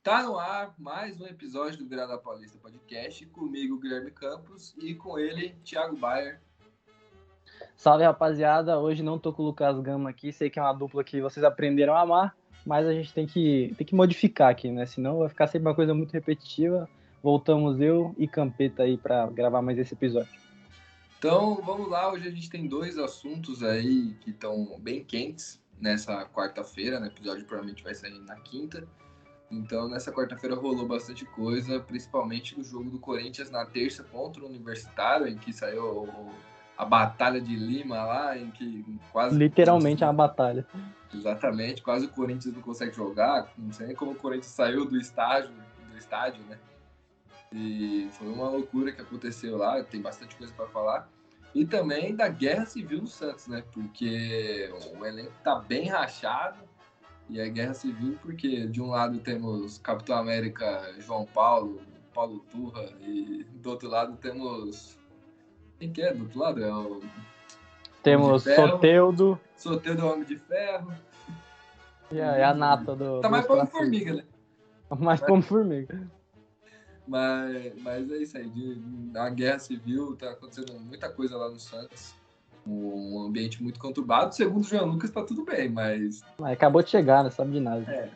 Tá no ar mais um episódio do Virada Paulista Podcast, comigo, Guilherme Campos, e com ele, Thiago Bayer. Salve, rapaziada. Hoje não tô com o Lucas Gama aqui, sei que é uma dupla que vocês aprenderam a amar, mas a gente tem que modificar aqui, né? Senão vai ficar sempre uma coisa muito repetitiva. Voltamos eu e Campeta aí pra gravar mais esse episódio. Então, vamos lá. Hoje a gente tem dois assuntos aí que estão bem quentes nessa quarta-feira, né? O episódio provavelmente vai sair na quinta. Então, nessa quarta-feira rolou bastante coisa, principalmente do jogo do Corinthians na terça contra o Universitário, em que saiu a Batalha de Lima lá, em que quase... Literalmente é uma batalha. Exatamente, quase o Corinthians não consegue jogar, não sei nem como o Corinthians saiu do estádio, né? E foi uma loucura que aconteceu lá, tem bastante coisa para falar. E também da guerra civil no Santos, né? Porque o elenco tá bem rachado e é guerra civil porque de um lado temos Capitão América João Paulo Turra, e do outro lado temos... Quem que é do outro lado? É o Temos Soteldo. Soteldo é o Homem de Ferro. E a nata do Tá mais Esquadrão pra formiga, né? Mais como formiga. Mas é isso aí, na guerra civil tá acontecendo muita coisa lá no Santos, um ambiente muito conturbado. Segundo o João Lucas, tá tudo bem, mas... Acabou de chegar, não sabe de nada.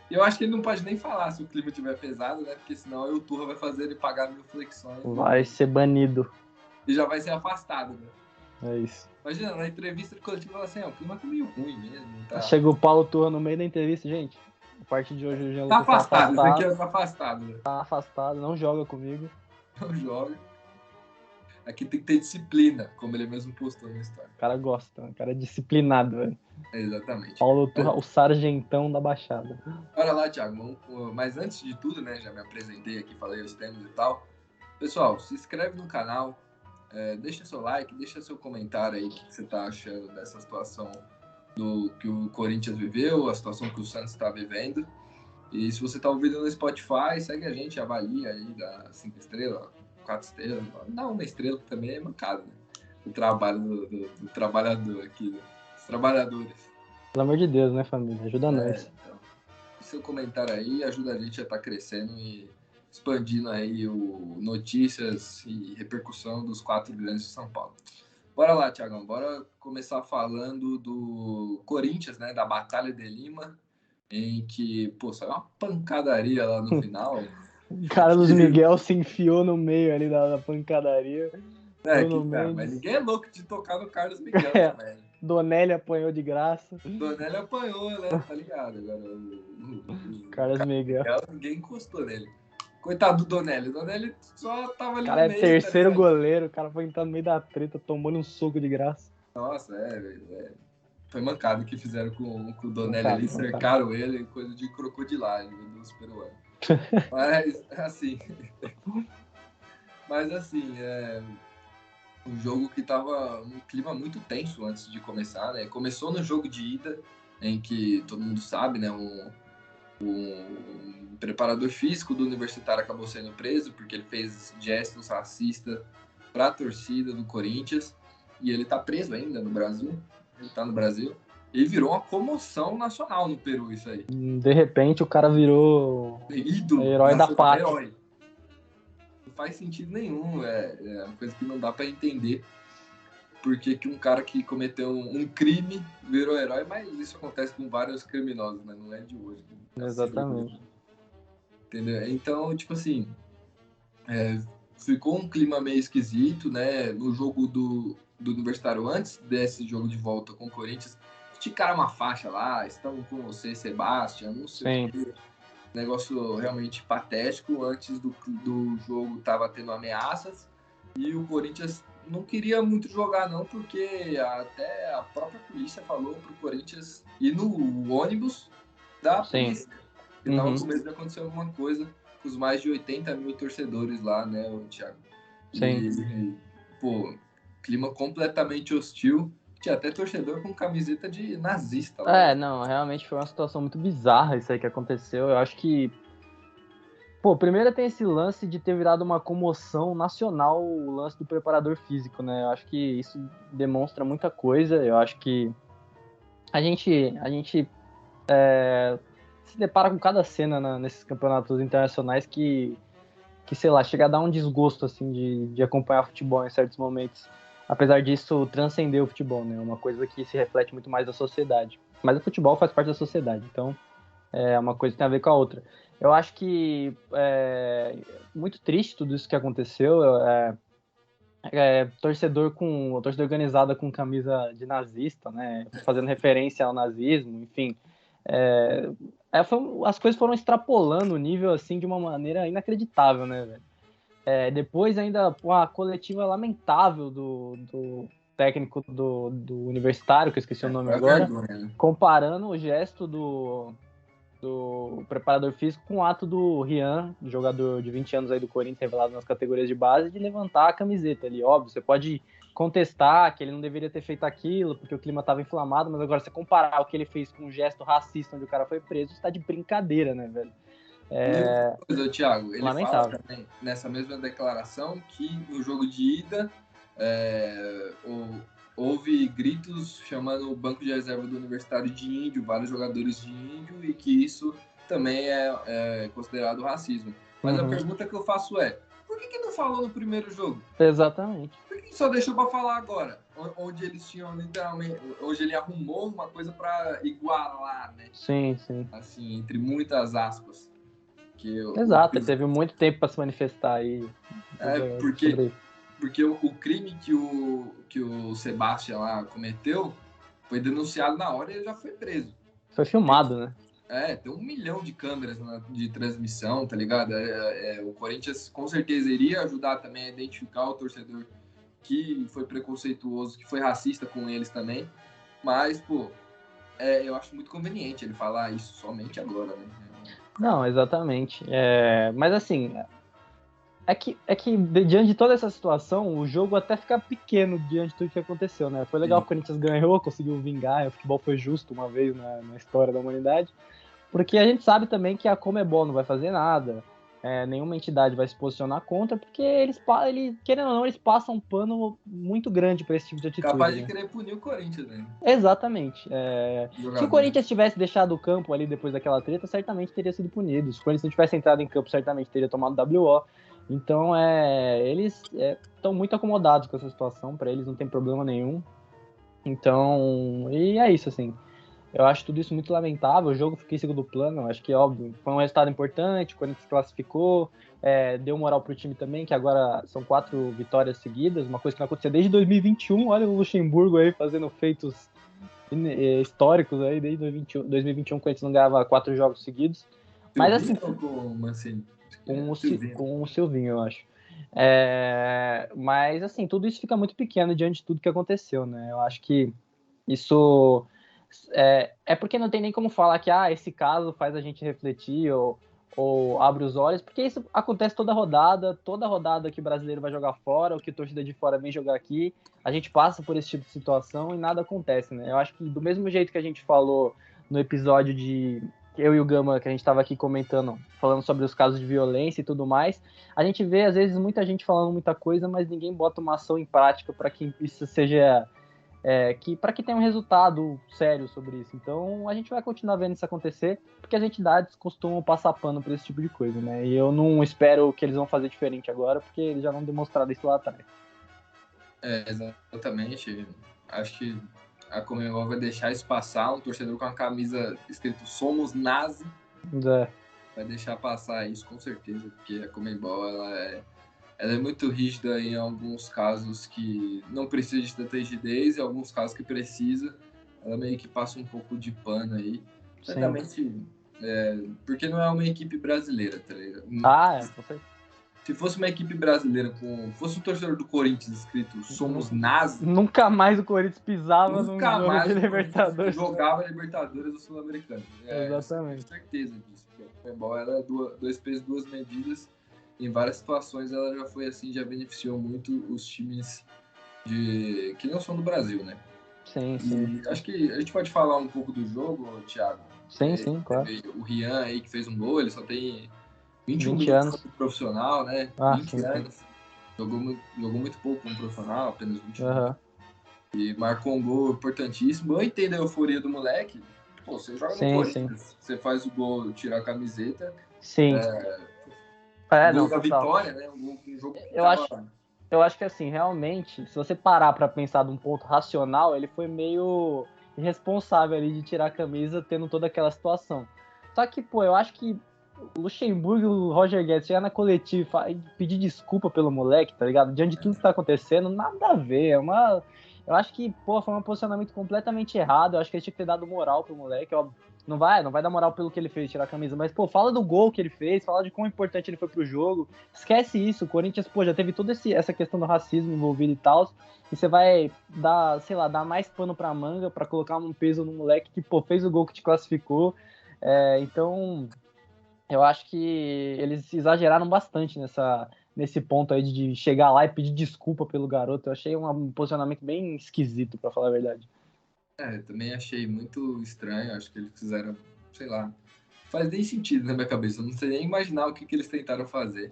Eu acho que ele não pode nem falar se o clima estiver pesado, né? Porque senão o Turra vai fazer ele pagar 1000 flexões. Vai ser banido. E já vai ser afastado, né? É isso. Imagina, na entrevista de coletivo, ela assim, o clima tá meio ruim mesmo. Tá... Chega o Paulo Turra no meio da entrevista, gente. A partir de hoje o Jean tá Lucas afastado, isso aqui é afastado, né? Tá afastado, não joga comigo. Não joga. Aqui tem que ter disciplina, como ele mesmo postou na história. O cara gosta, o cara é disciplinado, velho. Exatamente. Paulo Turra, o sargentão da Baixada. Bora lá, Thiago. Mas antes de tudo, né? Já me apresentei aqui, falei os temas e tal. Pessoal, se inscreve no canal, deixa seu like, deixa seu comentário aí, o que você tá achando dessa situação do que o Corinthians viveu, a situação que o Santos está vivendo. E se você tá ouvindo no Spotify, segue a gente, avalia aí, dá 5 estrelas, 4 estrelas, dá 1 estrela, que também é mancada, né? O trabalho do trabalhador aqui, dos trabalhadores. Pelo amor de Deus, né, família? Ajuda nós. Então, seu comentário aí ajuda a gente a estar crescendo e expandindo aí o notícias e repercussão dos 4 grandes de São Paulo. Bora lá, Thiagão, bora começar falando do Corinthians, né, da Batalha de Lima, em que, pô, saiu uma pancadaria lá no final. O Carlos Miguel se enfiou no meio ali da pancadaria. Mas ninguém é louco de tocar no Carlos Miguel também. Donelli apanhou de graça. Donelli apanhou, né? Tá ligado? Agora, o Carlos Miguel, ninguém encostou nele. Coitado do Donelli. O Donelli só tava ali no meio. O cara é terceiro tá goleiro. O cara foi entrar no meio da treta, tomando um soco de graça. Nossa, velho. Foi mancado que fizeram com o Donelli ali. Cercaram ele, coisa de crocodilagem dos peruanos. Mas assim, um jogo que tava um clima muito tenso antes de começar, né? Começou no jogo de ida, em que todo mundo sabe, né? Um preparador físico do Universitário acabou sendo preso porque ele fez gestos racistas para a torcida do Corinthians e ele tá preso ainda no Brasil. Ele tá no Brasil. E virou uma comoção nacional no Peru, isso aí. De repente o cara virou ídolo, herói da pátria. Herói. Não faz sentido nenhum, é uma coisa que não dá para entender porque que um cara que cometeu um crime virou herói, mas isso acontece com vários criminosos, né? Não é de hoje. Exatamente. Entendeu? Então, tipo assim, ficou um clima meio esquisito, né? No jogo do Universitário, antes desse jogo de volta com o Corinthians, esticaram uma faixa lá, estão com você, Sebastião, não sei o que. Negócio realmente patético. Antes do jogo tava tendo ameaças e o Corinthians não queria muito jogar não, porque até a própria polícia falou pro Corinthians ir no ônibus da polícia. Porque tava com medo de acontecer alguma coisa com os mais de 80 mil torcedores lá, né, Thiago? Sim. E, pô, clima completamente hostil. Tinha até torcedor com camiseta de nazista lá. Não, realmente foi uma situação muito bizarra isso aí que aconteceu. Eu acho que... Pô, primeiro tem esse lance de ter virado uma comoção nacional, o lance do preparador físico, né? Eu acho que isso demonstra muita coisa. Eu acho que a gente se depara com cada cena nesses campeonatos internacionais que, sei lá, chega a dar um desgosto, assim, de acompanhar futebol em certos momentos. Apesar disso, transcender o futebol, né? Uma coisa que se reflete muito mais da sociedade. Mas o futebol faz parte da sociedade, então é uma coisa que tem a ver com a outra. Eu acho que é muito triste tudo isso que aconteceu. Torcedor organizado com camisa de nazista, né? Fazendo referência ao nazismo, enfim. As coisas foram extrapolando o nível assim de uma maneira inacreditável, né, velho? Depois ainda a coletiva lamentável do técnico do Universitário, que eu esqueci o nome agora, vergonha. comparando o gesto do preparador físico com o ato do Rian, jogador de 20 anos aí do Corinthians, revelado nas categorias de base, de levantar a camiseta ali. Óbvio, você pode contestar que ele não deveria ter feito aquilo, porque o clima estava inflamado, mas agora você comparar o que ele fez com um gesto racista onde o cara foi preso, está de brincadeira, né, velho? E outra coisa, Thiago, ele lamentável. fala também, nessa mesma declaração, que no jogo de ida houve gritos chamando o banco de reserva do Universitário de índio, vários jogadores de índio, e que isso também é considerado racismo. Mas a pergunta que eu faço é, por que não falou no primeiro jogo? Exatamente. Por que só deixou para falar agora? Onde eles tinham literalmente... Hoje ele arrumou uma coisa para igualar, né? Sim, sim. Assim, entre muitas aspas. Exato, ele teve muito tempo para se manifestar aí. Porque o crime que o Sebastian lá cometeu foi denunciado na hora e ele já foi preso. Foi filmado, né? Tem 1 milhão de câmeras de transmissão, tá ligado? O Corinthians com certeza iria ajudar também a identificar o torcedor que foi preconceituoso, que foi racista com eles também. Mas, pô, eu acho muito conveniente ele falar isso somente agora, né? Não, exatamente. Mas assim, é que diante de toda essa situação, o jogo até fica pequeno diante de tudo que aconteceu, né? Foi legal, Sim. o Corinthians ganhou, conseguiu vingar, o futebol foi justo uma vez na história da humanidade, porque a gente sabe também que a Conmebol não vai fazer nada, nenhuma entidade vai se posicionar contra, porque eles, querendo ou não, eles passam um pano muito grande para esse tipo de atitude. Capaz de né? querer punir o Corinthians, né? Exatamente. Se o Corinthians tivesse deixado o campo ali depois daquela treta, certamente teria sido punido. Se o Corinthians não tivesse entrado em campo, certamente teria tomado WO. Então, eles estão muito acomodados com essa situação, para eles não tem problema nenhum. Então, e é isso, assim. Eu acho tudo isso muito lamentável. O jogo fica em segundo plano. Acho que, óbvio, foi um resultado importante. O Corinthians classificou, deu moral pro time também, que agora são 4 vitórias seguidas, uma coisa que não acontecia desde 2021. Olha o Luxemburgo aí fazendo feitos históricos aí, desde 2021, o Corinthians não ganhava 4 jogos seguidos. Mas assim. Com o Mancini? Com o Silvinho, eu acho. Mas assim, tudo isso fica muito pequeno diante de tudo que aconteceu, né? Eu acho que isso porque não tem nem como falar que esse caso faz a gente refletir ou abre os olhos, porque isso acontece toda rodada que o brasileiro vai jogar fora, ou que a torcida de fora vem jogar aqui, a gente passa por esse tipo de situação e nada acontece, né? Eu acho que do mesmo jeito que a gente falou no episódio de eu e o Gama, que a gente estava aqui comentando, falando sobre os casos de violência e tudo mais, a gente vê às vezes muita gente falando muita coisa, mas ninguém bota uma ação em prática para que isso seja para que tenha um resultado sério sobre isso. Então a gente vai continuar vendo isso acontecer, porque as entidades costumam passar pano por esse tipo de coisa, né? E eu não espero que eles vão fazer diferente agora, porque eles já não demonstraram isso lá atrás. Exatamente. Acho que a Conmebol vai deixar isso passar, um torcedor com a camisa escrito Somos Nazi. Vai deixar passar isso com certeza, porque a Conmebol ela é muito rígida em alguns casos que não precisa de tanta rigidez, e em alguns casos que precisa, ela meio que passa um pouco de pano aí. Certamente, porque não é uma equipe brasileira, tá ligado? Com certeza. Se fosse uma equipe brasileira, fosse um torcedor do Corinthians escrito Somos Nazi, nunca mais o Corinthians pisava num jogo de Libertadores. Jogava Libertadores do Sul-Americano. Exatamente. Eu tenho certeza disso. Porque a Conmebol é 2 pesos, 2 medidas. Em várias situações ela já foi assim, já beneficiou muito os times que não são do Brasil, né? Sim. E acho que a gente pode falar um pouco do jogo, Thiago. Sim, claro. O Rian aí que fez um gol, ele só tem 21 20 minutos anos. como profissional, né? 20 anos. Sim. Jogou muito pouco como profissional, apenas 20 minutos. E marcou um gol importantíssimo. Eu entendo a euforia do moleque. Pô, você joga no Sim, Corinthians, você faz o gol, tira a camiseta, sim. o gol Não, da total. vitória, né? Um jogo que Eu acho que assim, realmente, se você parar pra pensar de um ponto racional, ele foi meio irresponsável ali de tirar a camisa tendo toda aquela situação. Só que, pô, eu acho que o Luxemburgo e o Roger Guedes chegar na coletiva e pedir desculpa pelo moleque, tá ligado? Diante de tudo que tá acontecendo, nada a ver. Eu acho que, pô, foi um posicionamento completamente errado. Eu acho que ele tinha que ter dado moral pro moleque, ó. Não vai dar moral pelo que ele fez, tirar a camisa, mas, pô, fala do gol que ele fez, fala de quão importante ele foi pro jogo. Esquece isso, o Corinthians, pô, já teve toda essa questão do racismo envolvido e tal, e você vai dar, sei lá, dar mais pano pra manga pra colocar um peso no moleque que, pô, fez o gol que te classificou. Então, eu acho que eles exageraram bastante nesse ponto aí de chegar lá e pedir desculpa pelo garoto. Eu achei um posicionamento bem esquisito, pra falar a verdade. Também achei muito estranho, acho que eles fizeram, sei lá, faz nem sentido na minha cabeça, eu não sei nem imaginar o que eles tentaram fazer.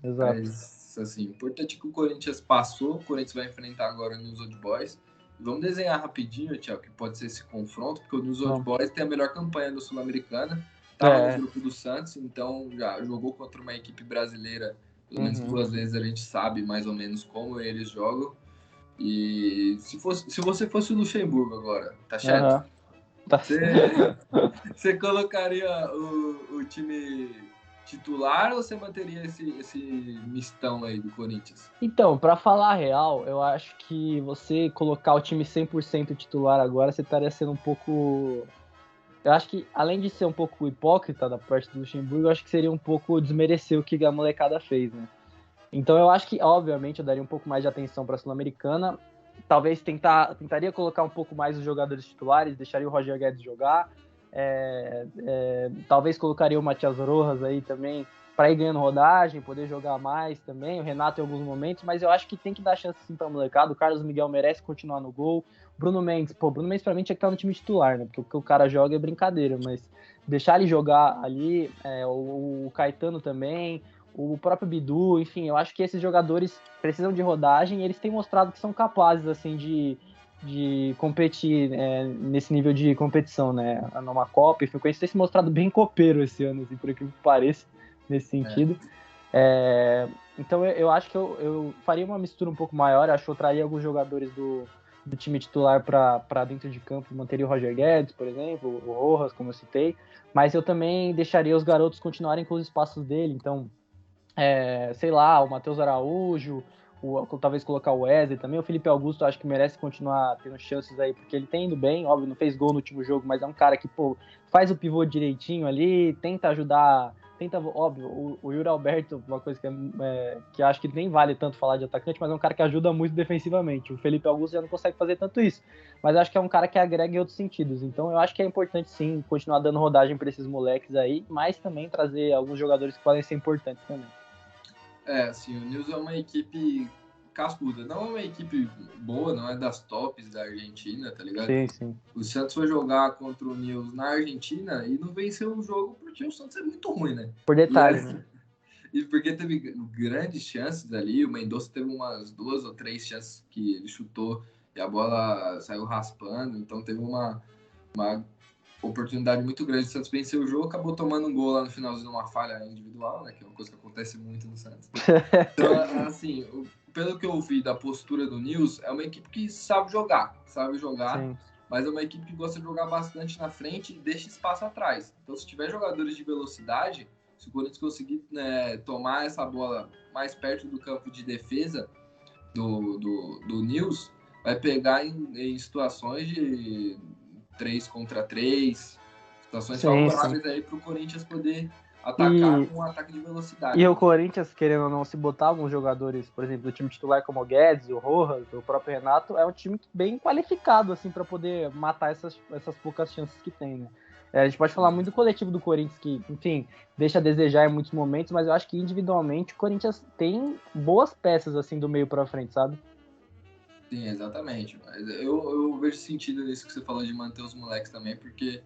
Exato. Mas, assim, o importante é que o Corinthians passou, o Corinthians vai enfrentar agora o News Old Boys. Vamos desenhar rapidinho, Thiago, que pode ser esse confronto, porque o News Old Boys tem a melhor campanha do Sul-Americana, estava no grupo do Santos, então já jogou contra uma equipe brasileira, pelo menos 2 vezes a gente sabe mais ou menos como eles jogam. E se você fosse o Luxemburgo agora, tá certo? Tá. Você colocaria o time titular ou você manteria esse mistão aí do Corinthians? Então, pra falar a real, eu acho que você colocar o time 100% titular agora, você estaria sendo um pouco. Eu acho que, além de ser um pouco hipócrita da parte do Luxemburgo, eu acho que seria um pouco desmerecer o que a molecada fez, né? Então eu acho que, obviamente, eu daria um pouco mais de atenção para a Sul-Americana. Talvez tentaria colocar um pouco mais os jogadores titulares, deixaria o Roger Guedes jogar. Talvez colocaria o Matias Rojas aí também para ir ganhando rodagem, poder jogar mais também. O Renato em alguns momentos, mas eu acho que tem que dar chance sim para molecada. O Carlos Miguel merece continuar no gol. Bruno Mendes para mim tinha que estar no time titular, né? Porque o que o cara joga é brincadeira, mas deixar ele jogar ali, o Caetano também, o próprio Bidu, enfim, eu acho que esses jogadores precisam de rodagem e eles têm mostrado que são capazes, assim, de competir nesse nível de competição, né? Numa Copa, enfim, tem se mostrado bem copeiro esse ano, assim, por aquilo que pareça, nesse sentido. Então eu acho que eu faria uma mistura um pouco maior, acho que eu traria alguns jogadores do time titular para dentro de campo, manteria o Roger Guedes, por exemplo, o Rojas, como eu citei, mas eu também deixaria os garotos continuarem com os espaços dele, então sei lá, o Matheus Araújo, talvez colocar o Wesley também, o Felipe Augusto acho que merece continuar tendo chances aí, porque ele tem indo bem, óbvio, não fez gol no último jogo, mas é um cara que, pô, faz o pivô direitinho ali, tenta ajudar, óbvio, o Yuri Alberto, uma coisa que acho que nem vale tanto falar de atacante, mas é um cara que ajuda muito defensivamente, o Felipe Augusto já não consegue fazer tanto isso, mas acho que é um cara que agrega em outros sentidos, então eu acho que é importante sim, continuar dando rodagem para esses moleques aí, mas também trazer alguns jogadores que podem ser importantes também. Assim, o News é uma equipe cascuda. Não é uma equipe boa, não é das tops da Argentina, tá ligado? Sim, sim. O Santos foi jogar contra o News na Argentina e não venceu o jogo porque o Santos é muito ruim, né? Por detalhe, né? E porque teve grandes chances ali, o Mendonça teve umas 2 ou 3 chances que ele chutou e a bola saiu raspando, então teve uma oportunidade muito grande. O Santos venceu o jogo, acabou tomando um gol lá no finalzinho, uma falha individual, né? Que é uma coisa que acontece muito no Santos. Então, assim, pelo que eu vi da postura do Nils, é uma equipe que sabe jogar, Sim. mas é uma equipe que gosta de jogar bastante na frente e deixa espaço atrás. Então, se tiver jogadores de velocidade, se o Corinthians conseguir tomar essa bola mais perto do campo de defesa do Nils, vai pegar em situações de 3 contra 3, situações favoráveis aí para o Corinthians poder atacar com um ataque de velocidade. E o Corinthians, querendo ou não, se botar alguns jogadores, por exemplo, do time titular como o Guedes, o Rojas, o próprio Renato, é um time bem qualificado, assim, para poder matar essas poucas chances que tem, né? A gente pode falar muito do coletivo do Corinthians, que, enfim, deixa a desejar em muitos momentos, mas eu acho que individualmente o Corinthians tem boas peças, assim, do meio para frente, sabe? Sim, exatamente. Mas eu vejo sentido nisso que você falou de manter os moleques também, porque,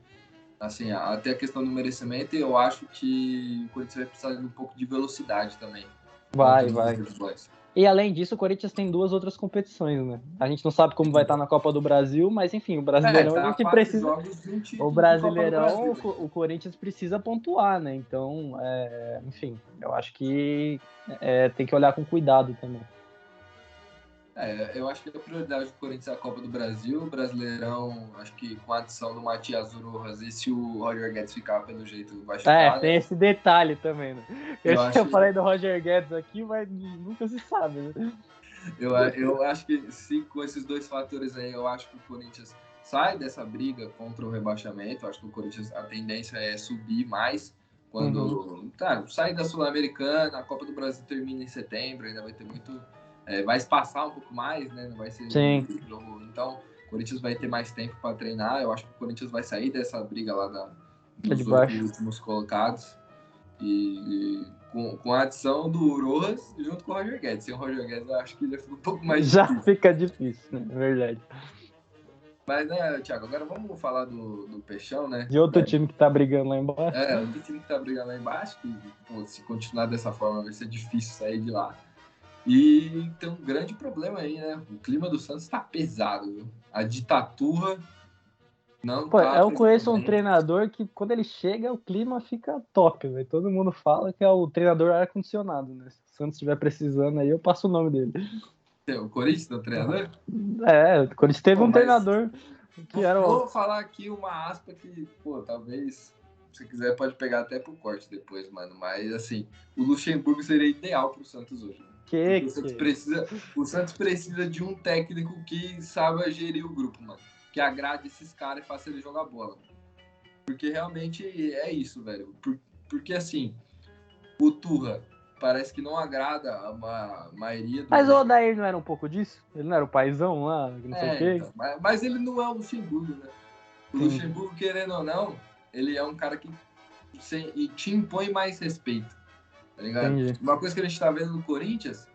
assim, até a questão do merecimento, eu acho que o Corinthians vai precisar de um pouco de velocidade também. Vai. E além disso, o Corinthians tem 2 outras competições, né? A gente não sabe como vai estar na Copa do Brasil, mas enfim, o Brasileirão a Tá a gente 4 precisa. jogos de um O título de Copa do Brasileirão, Brasil. o Corinthians precisa pontuar, né? Então, enfim, eu acho que tem que olhar com cuidado também. Eu acho que a prioridade do Corinthians é a Copa do Brasil, o Brasileirão, acho que com a adição do Matias Rojas, e se o Roger Guedes ficar pelo jeito, vai ficar, Tem né? esse detalhe também, né? Eu Eu falei do Roger Guedes aqui, mas nunca se sabe, né? eu acho que se com esses 2 fatores aí, eu acho que o Corinthians sai dessa briga contra o rebaixamento. Eu acho que o Corinthians, a tendência é subir mais quando sai da Sul-Americana, a Copa do Brasil termina em setembro, ainda vai ter muito, vai espaçar um pouco mais, né? Não vai ser Sim. jogo. Então, o Corinthians vai ter mais tempo para treinar. Eu acho que o Corinthians vai sair dessa briga lá dos 8 últimos colocados. E com a adição do Rojas junto com o Roger Guedes. Sem o Roger Guedes, eu acho que já fica um pouco mais difícil. Já fica difícil, né? Verdade. Mas, né, Thiago, agora vamos falar do Peixão, né? De outro time que tá brigando lá embaixo. Outro time que tá brigando lá embaixo, que se continuar dessa forma vai ser difícil sair de lá. E tem um grande problema aí, né? O clima do Santos tá pesado, viu? A ditadura não tá... Eu conheço um treinador que, quando ele chega, o clima fica top, velho. Todo mundo fala que é o treinador ar-condicionado, né? Se o Santos estiver precisando aí, eu passo o nome dele. O Corinthians, o treinador? O Corinthians teve um treinador que era... Vou falar aqui uma aspa que, talvez, se quiser, pode pegar até pro corte depois, mano. Mas, assim, o Luxemburgo seria ideal pro Santos hoje. O Santos precisa de um técnico que saiba gerir o grupo, mano. Que agrade esses caras e faça ele jogar bola. Porque realmente é isso, velho. Porque, assim, o Turra parece que não agrada a maioria do... Mas o Odair não era um pouco disso? Ele não era o paizão lá, não sei o quê? Então, mas ele não é o Luxemburgo, né? O Luxemburgo, querendo ou não, ele é um cara que te impõe mais respeito, tá ligado? Entendi. Uma coisa que a gente tá vendo no Corinthians,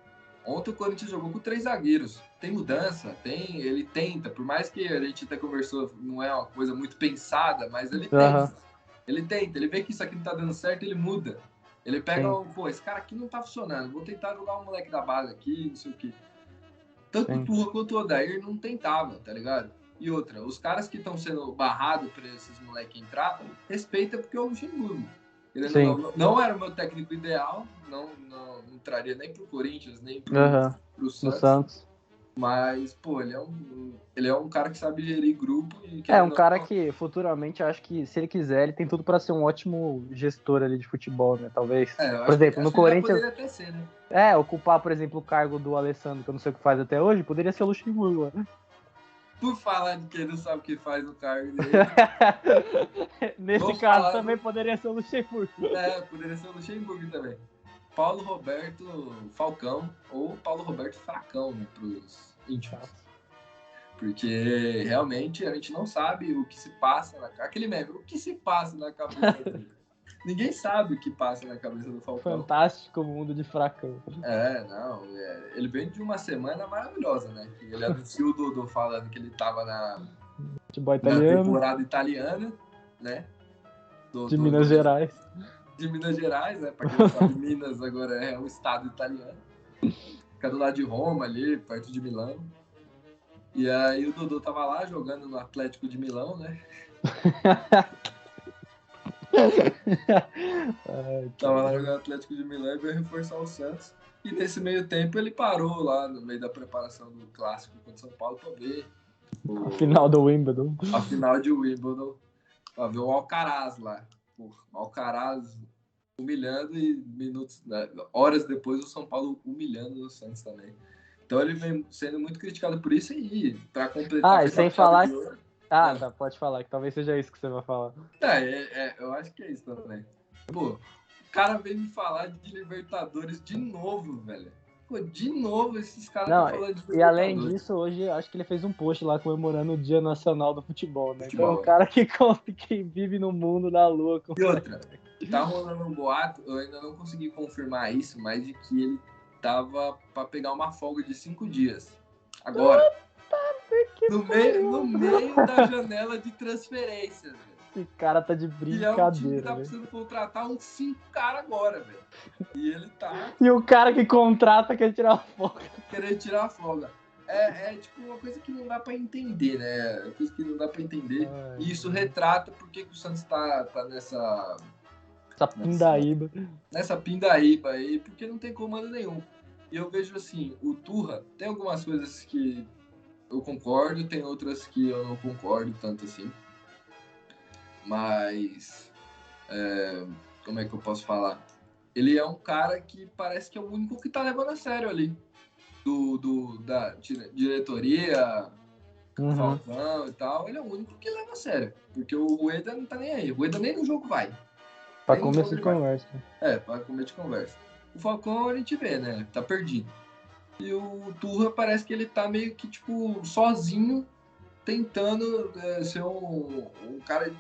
ontem o Corinthians jogou com 3 zagueiros. Tem mudança, ele tenta, por mais que a gente até conversou, não é uma coisa muito pensada, mas ele tenta. Ele tenta, ele vê que isso aqui não tá dando certo, ele muda. Ele pega, esse cara aqui não tá funcionando, vou tentar jogar um moleque da base aqui, não sei o quê. Tanto o Turra quanto o Odair não tentava, tá ligado? E outra, os caras que estão sendo barrados pra esses moleques entrar, respeita porque é o Luxemburgo. Ele não era o meu técnico ideal, não traria nem pro Corinthians, nem pro Santos. Mas, pô, ele é um cara que sabe gerir grupo. Um cara que futuramente, acho que, se ele quiser, ele tem tudo pra ser um ótimo gestor ali de futebol, né? Talvez. Por exemplo, no Corinthians... poderia até ser, né? Ocupar, por exemplo, o cargo do Alessandro, que eu não sei o que faz até hoje, poderia ser o Luxemburgo, né? Por falar de quem não sabe o que faz no cargo dele. Nesse caso também poderia ser o Luxemburgo. Poderia ser o Luxemburgo também. Paulo Roberto Falcão ou Paulo Roberto Fracão, né, pros íntimos. Porque realmente a gente não sabe o que se passa aquele meme, o que se passa na cabeça dele. Ninguém sabe o que passa na cabeça do Falcão. Fantástico mundo de Fracão. Ele vem de uma semana maravilhosa, né? Ele anunciou o Dodô falando que ele tava na temporada italiana, né? De Minas Gerais. De Minas Gerais, né? Pra quem não sabe, Minas agora é um estado italiano. Fica do lado de Roma ali, perto de Milão. E aí o Dodô tava lá jogando no Atlético de Milão, né? Tava lá jogando no Atlético de Milão e veio reforçar o Santos. E nesse meio tempo ele parou lá no meio da preparação do clássico contra o São Paulo pra ver a final do Wimbledon. A final de Wimbledon. Pra ver o Alcaraz lá. O Alcaraz humilhando e horas depois o São Paulo humilhando o Santos também. Então ele vem sendo muito criticado por isso e pra completar... e sem falar... pode falar, que talvez seja isso que você vai falar. Eu acho que é isso também. Pô, o cara veio me falar de Libertadores de novo, velho. Pô, de novo esses caras estão falando de Libertadores. E além disso, hoje acho que ele fez um post lá comemorando o Dia Nacional do Futebol, né? Então o cara que vive no mundo da lua. E outra, tá rolando um boato, eu ainda não consegui confirmar isso, mas de que ele tava pra pegar uma folga de 5 dias. Agora. No meio da janela de transferências, velho. Esse cara tá de E é um time que tá brincadeira, velho. precisando contratar uns 5 caras agora, velho. E ele tá E o cara que contrata quer tirar folga. querendo tirar a folga. É tipo uma coisa que não dá pra entender, né? Uma coisa que não dá pra entender. Ai, E isso retrata porque que o Santos tá essa pindaíba. nessa pindaíba aí, porque não tem comando nenhum. E eu vejo assim, o Turra tem algumas coisas que eu concordo, tem outras que eu não concordo tanto assim. Mas como é que eu posso falar? Ele é um cara que parece que é o único que tá levando a sério ali. Da diretoria, Falcão e tal, ele é o único que leva a sério. Porque o Rueda não tá nem aí. O Rueda nem no jogo vai. Pra Nem no começo jogo de ele vai. conversa. Pra comer de conversa. O Falcão a gente vê, né? Tá perdido. E o Turra parece que ele tá meio que, tipo, sozinho, tentando ser um cara,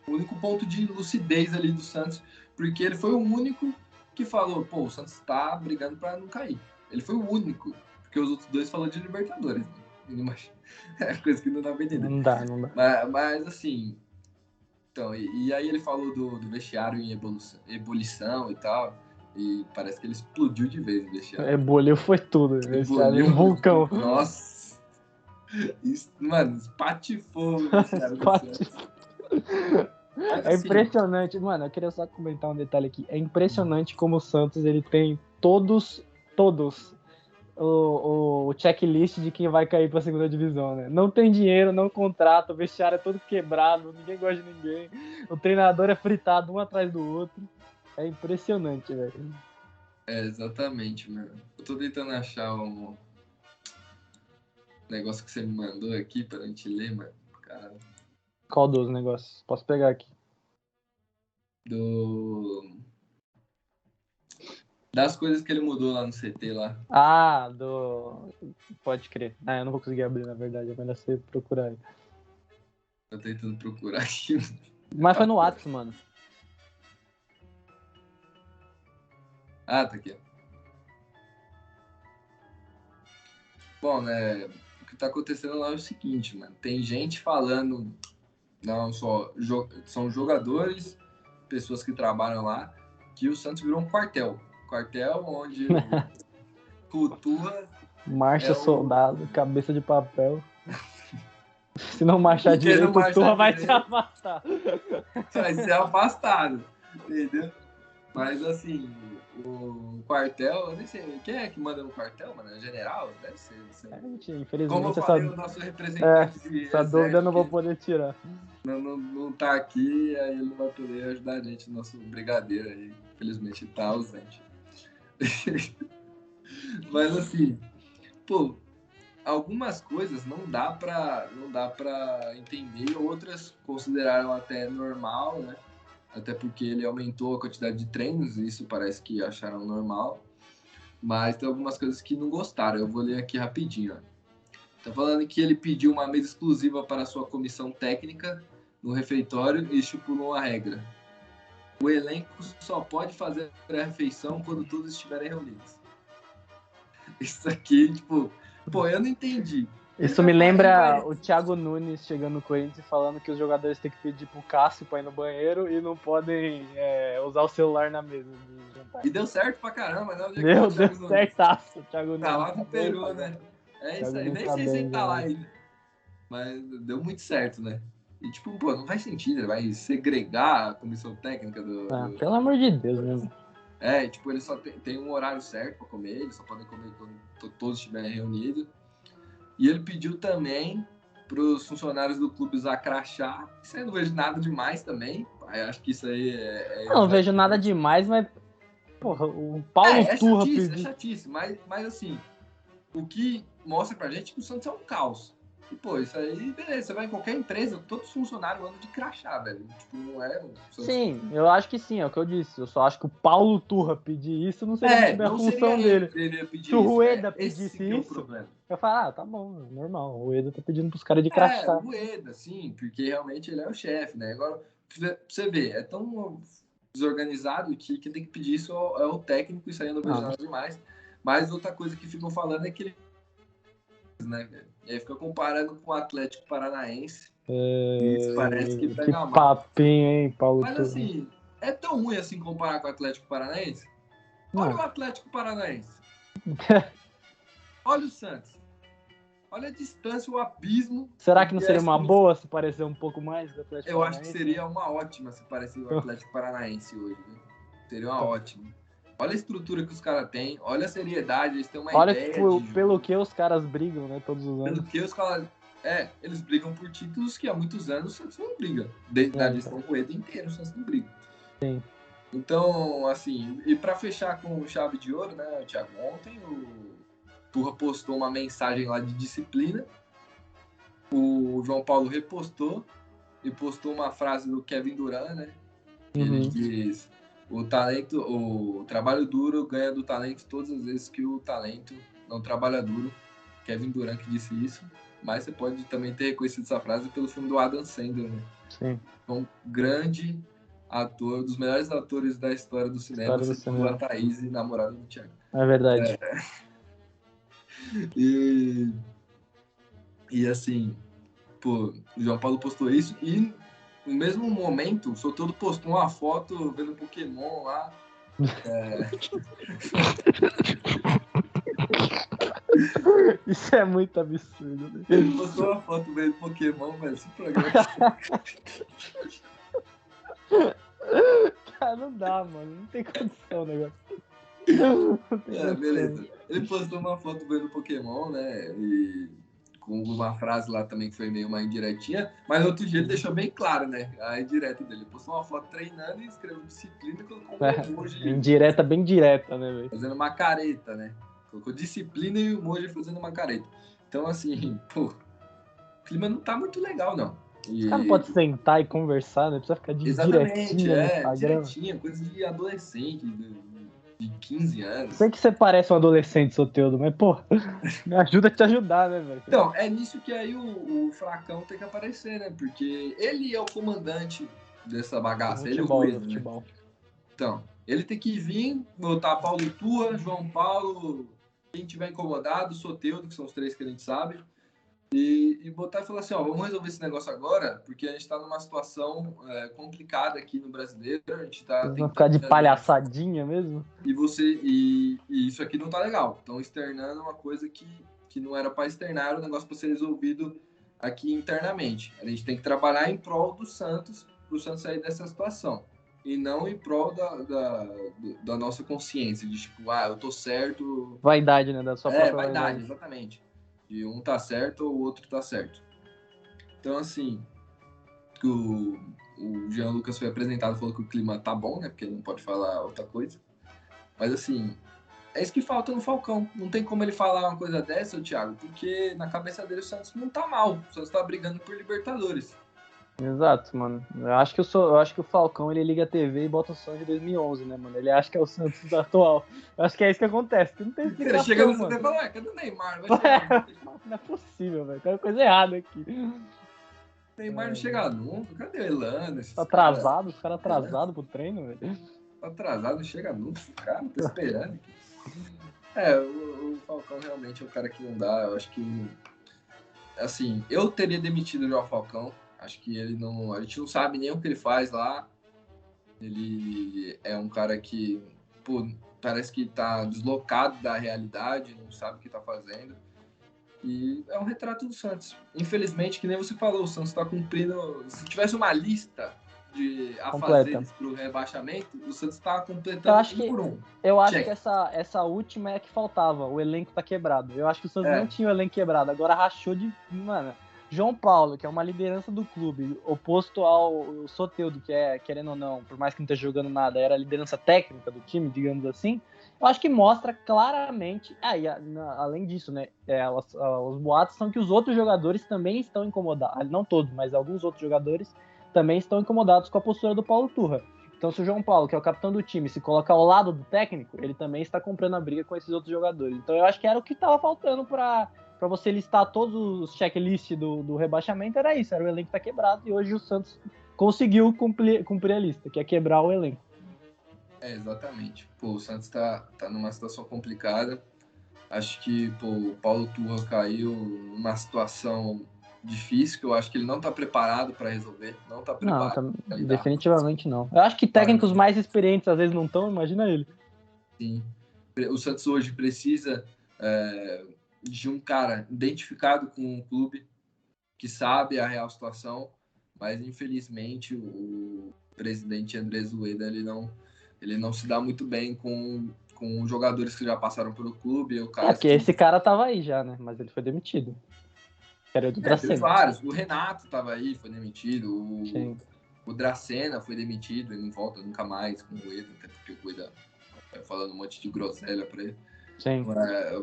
o único ponto de lucidez ali do Santos, porque ele foi o único que falou, pô, o Santos tá brigando pra não cair. Ele foi o único, porque os outros dois falaram de Libertadores, né? É coisa que não dá pra entender. Não dá. Mas assim, então, e aí ele falou do vestiário em ebulição e tal, e parece que ele explodiu de vez o vestiário. Eboliu foi tudo. Esse cara é um vulcão. Nossa! Isso, mano, espatifou o vestiário do Santos. Mas, É assim, impressionante, mano. Eu queria só comentar um detalhe aqui. É impressionante como o Santos ele tem todos o checklist de quem vai cair pra segunda divisão, né? Não tem dinheiro, não contrata, o vestiário é todo quebrado, ninguém gosta de ninguém. O treinador é fritado um atrás do outro. É impressionante, velho. exatamente, mano. Eu tô tentando achar um negócio que você me mandou aqui pra gente ler, mano. Cara, Qual dos negócios? Posso pegar aqui. das coisas que ele mudou lá no CT lá. Ah, pode crer. Ah, eu não vou conseguir abrir, na verdade. É melhor você procurar aí. Tô tentando procurar aqui. Mas foi no WhatsApp, mano. Ah, tá aqui. Bom, né? O que tá acontecendo lá é o seguinte, mano. Tem gente falando, não só são jogadores, pessoas que trabalham lá, que o Santos virou um quartel. Quartel onde cultura Marcha, é o. soldado, cabeça de papel. Se não marchar E quem não direito, o marchar Turra vai te direito afastar. vai ser afastado. Entendeu? Mas assim, o quartel, eu nem sei. Quem é que manda no quartel, mano? É general? Deve ser, não sei. Gente, Como eu infelizmente, falei, o nosso representante de essa dúvida eu não vou exército poder tirar. não tá aqui, aí ele não vai poder ajudar a gente, nosso brigadeiro aí. Infelizmente tá ausente. Mas assim, pô, algumas coisas não dá pra entender, outras consideraram até normal, né? Até porque ele aumentou a quantidade de treinos, e isso parece que acharam normal. Mas tem algumas coisas que não gostaram. Eu vou ler aqui rapidinho. Ó. Tá falando que ele pediu uma mesa exclusiva para a sua comissão técnica no refeitório e estipulou uma regra. O elenco só pode fazer a refeição quando todos estiverem reunidos. Isso aqui, tipo, pô, eu não entendi. Isso me lembra o Thiago Nunes chegando no Corinthians e falando que os jogadores têm que pedir pro Cássio pra ir no banheiro e não podem usar o celular na mesa de jantar. E deu certo pra caramba, né? Deu certaço, Thiago Nunes. Tá lá no Peru, né? É isso aí. Nem sei se ele tá lá ainda. Mas deu muito certo, né? E tipo, pô, não faz sentido, ele vai segregar a comissão técnica do. Pelo amor de Deus, né? Tipo, ele só tem um horário certo pra comer, eles só podem comer quando todos estiverem reunidos. E ele pediu também pros funcionários do clube usar crachá. Isso aí eu não vejo nada demais também. Eu acho que isso aí não vejo nada demais, mas. Porra, o Paulo Turra chatice, pediu. É chatice, mas assim, o que mostra pra gente que o Santos é um caos. E, pô, isso aí, beleza, você vai em qualquer empresa, todos os funcionários andam de crachá, velho. Tipo, não é... Sim, eu acho que sim, é o que eu disse. Eu só acho que o Paulo Turra pedir isso não seria muito bem a função dele. Se o Rueda pedisse isso, eu falo, tá bom, normal. O Rueda tá pedindo pros caras de crachá. O Rueda, sim, porque realmente ele é o chefe, né? Agora, pra você ver, é tão desorganizado que quem tem que pedir isso é o técnico, isso aí eu não vejo nada demais. Mas outra coisa que ficam falando é que ele... Né, e aí fica comparando com o Atlético Paranaense, Isso parece que Que pega mal. papinho, hein, Paulo Mas Turra? assim, é tão ruim assim comparar com o Atlético Paranaense? Olha Não. o Atlético Paranaense. Olha o Santos. Olha a distância, o abismo. Será que não seria uma boa se parecer um pouco mais do Atlético Eu acho que Paranaense? seria uma ótima se parecer o Atlético Paranaense hoje. Né? Seria uma ótima. Olha a estrutura que os caras têm, olha a seriedade, eles têm uma Olha ideia pelo que os caras brigam, né, todos os anos. Pelo que os caras... eles brigam por títulos que há muitos anos o Santos não briga. Desde a gestão Rueda inteira o Santos não briga. Sim. Então, assim, e para fechar com chave de ouro, né, Thiago, ontem o Turra postou uma mensagem lá de disciplina, o João Paulo repostou e postou uma frase do Kevin Durant, né, que ele diz: o trabalho duro ganha do talento todas as vezes que o talento não trabalha duro. Kevin Durant que disse isso, mas você pode também ter reconhecido essa frase pelo filme do Adam Sandler, né? Sim. Um grande ator, dos melhores atores da história do cinema, segundo a Thaís, namorada do Thiago. É verdade. E assim, pô, o João Paulo postou isso e no mesmo momento o Soteldo postou uma foto vendo Pokémon lá. Isso é muito absurdo. Né? Ele postou uma foto vendo Pokémon, velho, esse programa. Cara, não dá, mano. Não tem condição o negócio. Beleza. Ele postou uma foto vendo Pokémon, né? E com uma frase lá também que foi meio uma indiretinha, mas no outro dia ele deixou bem claro, né? A indireta dele. Ele postou uma foto treinando e escreveu disciplina e colocou um emoji. Indireta, bem direta, né, velho? Fazendo uma careta, né? Colocou disciplina e o emoji fazendo uma careta. Então, assim, pô, o clima não tá muito legal, não. Os caras não podem sentar e conversar, né? Precisa ficar direitinho no Instagram. Direitinha, coisa de adolescente, de 15 anos. Sei que você parece um adolescente, Soteldo, mas, pô, me ajuda a te ajudar, né, velho? Então, é nisso que aí o Fracão tem que aparecer, né? Porque ele é o comandante dessa bagaça, ele é o Rueda, né? Então, ele tem que vir, botar Paulo Turra, João Paulo, quem tiver incomodado, Soteldo, que são os três que a gente sabe, e botar e falar assim, ó, vamos resolver esse negócio agora, porque a gente tá numa situação complicada aqui no brasileiro, a gente tá... Vocês vão ficar de palhaçadinha mesmo? E isso aqui não tá legal. Estão externando uma coisa que não era para externar, era um negócio para ser resolvido aqui internamente. A gente tem que trabalhar em prol do Santos, para o Santos sair dessa situação. E não em prol da nossa consciência, de tipo, eu tô certo. Vaidade, né? Da sua própria vaidade, exatamente. De um tá certo ou o outro tá certo. Então, assim, o Jean Lucas foi apresentado, falou que o clima tá bom, né? Porque ele não pode falar outra coisa. Mas, assim, é isso que falta no Falcão. Não tem como ele falar uma coisa dessa, Thiago, porque na cabeça dele o Santos não tá mal. O Santos tá brigando por Libertadores. Exato, mano. Eu acho que o Falcão ele liga a TV e bota o som de 2011, né, mano? Ele acha que é o Santos atual. Eu acho que é isso que acontece. Não tem explicação, ele chega no mano. CT e fala, cadê o Neymar? Vai chegar não é possível, velho. Tem coisa errada aqui. O Neymar não chega nunca. Cadê o Elano? Tá atrasado, os caras atrasados pro treino, velho. Tá atrasado, não chega nunca. Cara, tô esperando aqui. O Falcão realmente é o cara que não dá. Eu acho que... Assim, eu teria demitido o João Falcão. Acho que ele não... A gente não sabe nem o que ele faz lá. Ele é um cara que, pô, parece que tá deslocado da realidade, não sabe o que tá fazendo. E é um retrato do Santos. Infelizmente, que nem você falou, o Santos tá cumprindo... Se tivesse uma lista de afazeres pro rebaixamento, o Santos tá completando por um. Eu acho que essa última é a que faltava. O elenco tá quebrado. Eu acho que o Santos não tinha o elenco quebrado. Agora rachou de... Mano, João Paulo, que é uma liderança do clube, oposto ao Soteldo, que é, querendo ou não, por mais que não esteja jogando nada, era a liderança técnica do time, digamos assim. Eu acho que mostra claramente... além disso, né, os boatos são que os outros jogadores também estão incomodados. Não todos, mas alguns outros jogadores também estão incomodados com a postura do Paulo Turra. Então, se o João Paulo, que é o capitão do time, se coloca ao lado do técnico, ele também está comprando a briga com esses outros jogadores. Então, eu acho que era o que estava faltando para você listar todos os checklists do rebaixamento, era isso, era o elenco tá quebrado, e hoje o Santos conseguiu cumprir a lista, que é quebrar o elenco. Exatamente. Pô, o Santos tá numa situação complicada. Acho que, pô, o Paulo Turra caiu numa situação difícil, que eu acho que ele não tá preparado para resolver, não tá preparado. Não, definitivamente não. Eu acho que técnicos mais experientes às vezes não estão, imagina ele. Sim. O Santos hoje precisa de um cara identificado com o clube, que sabe a real situação, mas infelizmente o presidente Andrés Ueda, ele não se dá muito bem com jogadores que já passaram pelo clube. Porque esse cara tava aí já, né? Mas ele foi demitido. Era do Dracena. Teve vários. O Renato tava aí, foi demitido. O Dracena foi demitido, ele não volta nunca mais com o Ueda, até porque o Ueda vai falando um monte de groselha pra ele. Sim.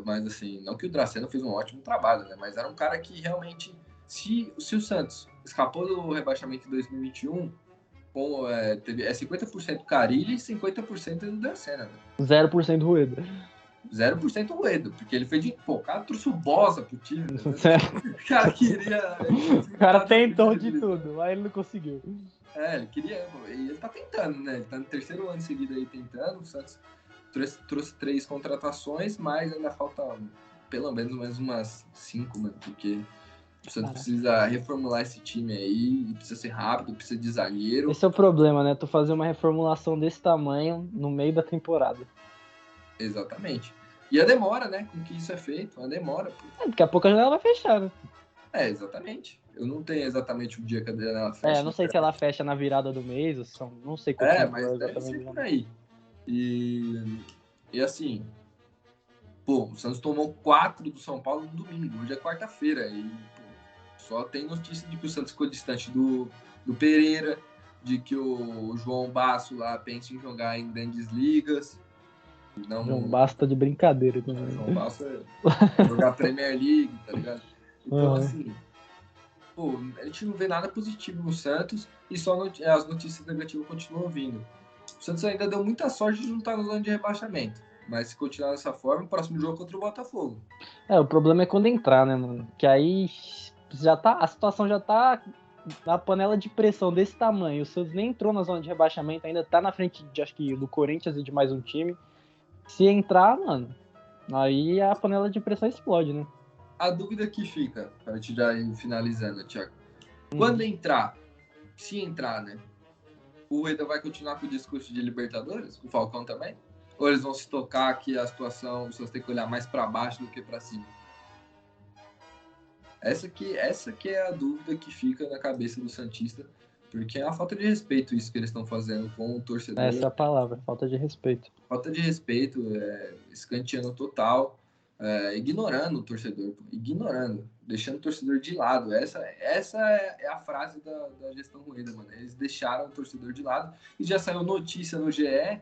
Mas assim, não que o Dracena fez um ótimo trabalho, né? Mas era um cara que realmente, se o Santos escapou do rebaixamento em 2021, teve 50% Carille e 50% do Dracena. Né? 0% Rueda. 0% Rueda, porque ele fez o cara trouxe o Bosa pro time. Né? O cara queria. O cara tentou de tudo, mas ele não conseguiu. Ele queria. E ele tá tentando, né? Ele tá no 3º ano seguido aí tentando. O Santos trouxe 3 contratações, mas ainda falta pelo menos mais umas 5, mano, porque o Santos precisa reformular esse time aí, e precisa ser rápido, precisa de zagueiro. Esse é o problema, né? Tu fazer uma reformulação desse tamanho no meio da temporada. Exatamente. E a demora, né? Com que isso é feito, a demora. Daqui a pouco a janela vai fechar, né? Exatamente. Eu não tenho exatamente o dia que a janela fecha. Não sei se ela fecha na virada do mês, não sei qual mas deve ser por aí. E assim, o Santos tomou 4 do São Paulo no domingo, hoje é quarta-feira, e só tem notícia de que o Santos ficou distante do Pereira, de que o João Basso lá pensa em jogar em grandes ligas. João Basso tá de brincadeira também. João Basso é jogar Premier League, tá ligado? Então, assim, a gente não vê nada positivo no Santos e só as notícias negativas continuam vindo. O Santos ainda deu muita sorte de não estar na zona de rebaixamento. Mas se continuar dessa forma, o próximo jogo é contra o Botafogo. O problema é quando entrar, né, mano? Que aí a situação já tá na panela de pressão desse tamanho. O Santos nem entrou na zona de rebaixamento, ainda tá na frente, acho que, do Corinthians e de mais um time. Se entrar, mano, aí a panela de pressão explode, né? A dúvida que fica, pra gente já ir finalizando, Thiago. Quando entrar, se entrar, né? O Rueda vai continuar com o discurso de Libertadores? Com o Falcão também? Ou eles vão se tocar que a situação, vocês têm que olhar mais para baixo do que para cima? Essa que é a dúvida que fica na cabeça do Santista, porque é uma falta de respeito isso que eles estão fazendo com o torcedor. Essa é a palavra, falta de respeito. Falta de respeito, escanteando total, ignorando o torcedor, deixando o torcedor de lado. Essa é a frase da gestão Rueda, mano. Eles deixaram o torcedor de lado e já saiu notícia no GE,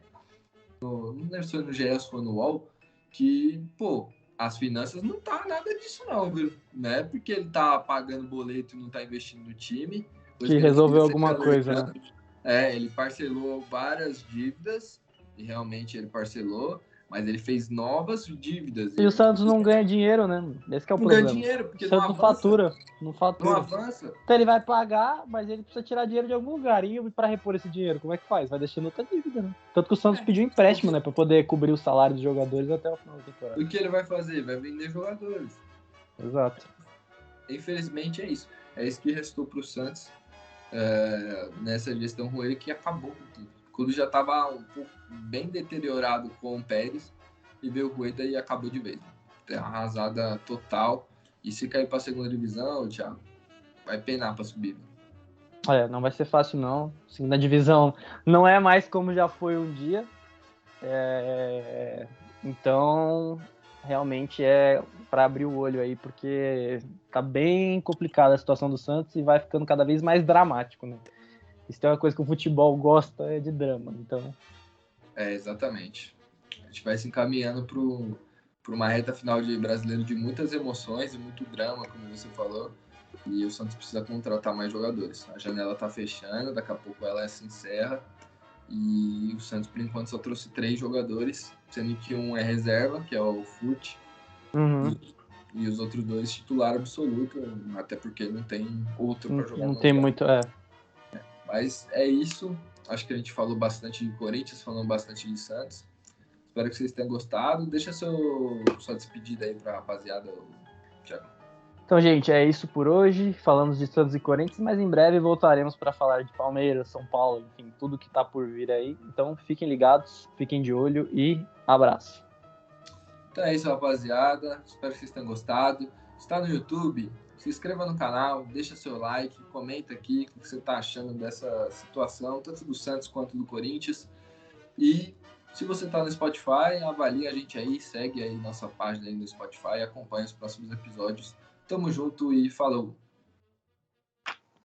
não lembro se foi no GE ou se foi no UOL, que, as finanças não tá nada disso não, viu? Não é porque ele tá pagando boleto e não tá investindo no time. Que resolveu alguma coisa, né? Ele parcelou várias dívidas, e realmente ele parcelou, mas ele fez novas dívidas. E o Santos não ganha dinheiro, né? Esse que é o problema. Não ganha dinheiro, porque o Santos não fatura. Não avança. Então ele vai pagar, mas ele precisa tirar dinheiro de algum lugar. E para repor esse dinheiro, como é que faz? Vai deixando outra dívida, né? Tanto que o Santos pediu empréstimo, né? Para poder cobrir o salário dos jogadores até o final da temporada. O que ele vai fazer? Vai vender jogadores. Exato. Infelizmente é isso. É isso que restou para o Santos nessa gestão Rueda, que acabou com tudo. O clube já estava um pouco bem deteriorado com o Pérez e veio o Rueda e acabou de vez. Terra arrasada total. E se cair para a segunda divisão, Thiago, vai penar para subir. Não vai ser fácil não. Segunda divisão não é mais como já foi um dia. Então, realmente é para abrir o olho aí, porque tá bem complicada a situação do Santos e vai ficando cada vez mais dramático, né? Isso é uma coisa que o futebol gosta, é de drama, então... Exatamente. A gente vai se encaminhando para uma reta final de brasileiro de muitas emoções e muito drama, como você falou, e o Santos precisa contratar mais jogadores. A janela tá fechando, daqui a pouco ela se encerra, e o Santos, por enquanto, só trouxe 3 jogadores, sendo que um é reserva, que é o Fute, e os outros 2 titular absoluto, até porque não tem outro para jogar. Não tem muito, Mas é isso. Acho que a gente falou bastante de Corinthians, falando bastante de Santos. Espero que vocês tenham gostado. Deixa sua despedida aí para a rapaziada, Thiago. Então, gente, é isso por hoje. Falamos de Santos e Corinthians, mas em breve voltaremos para falar de Palmeiras, São Paulo, enfim, tudo que tá por vir aí. Então, fiquem ligados, fiquem de olho e abraço. Então é isso, rapaziada. Espero que vocês tenham gostado. Se está no YouTube, se inscreva no canal, deixa seu like, comenta aqui o que você está achando dessa situação, tanto do Santos quanto do Corinthians. E se você está no Spotify, avalie a gente aí, segue aí nossa página aí no Spotify, acompanha os próximos episódios. Tamo junto e falou!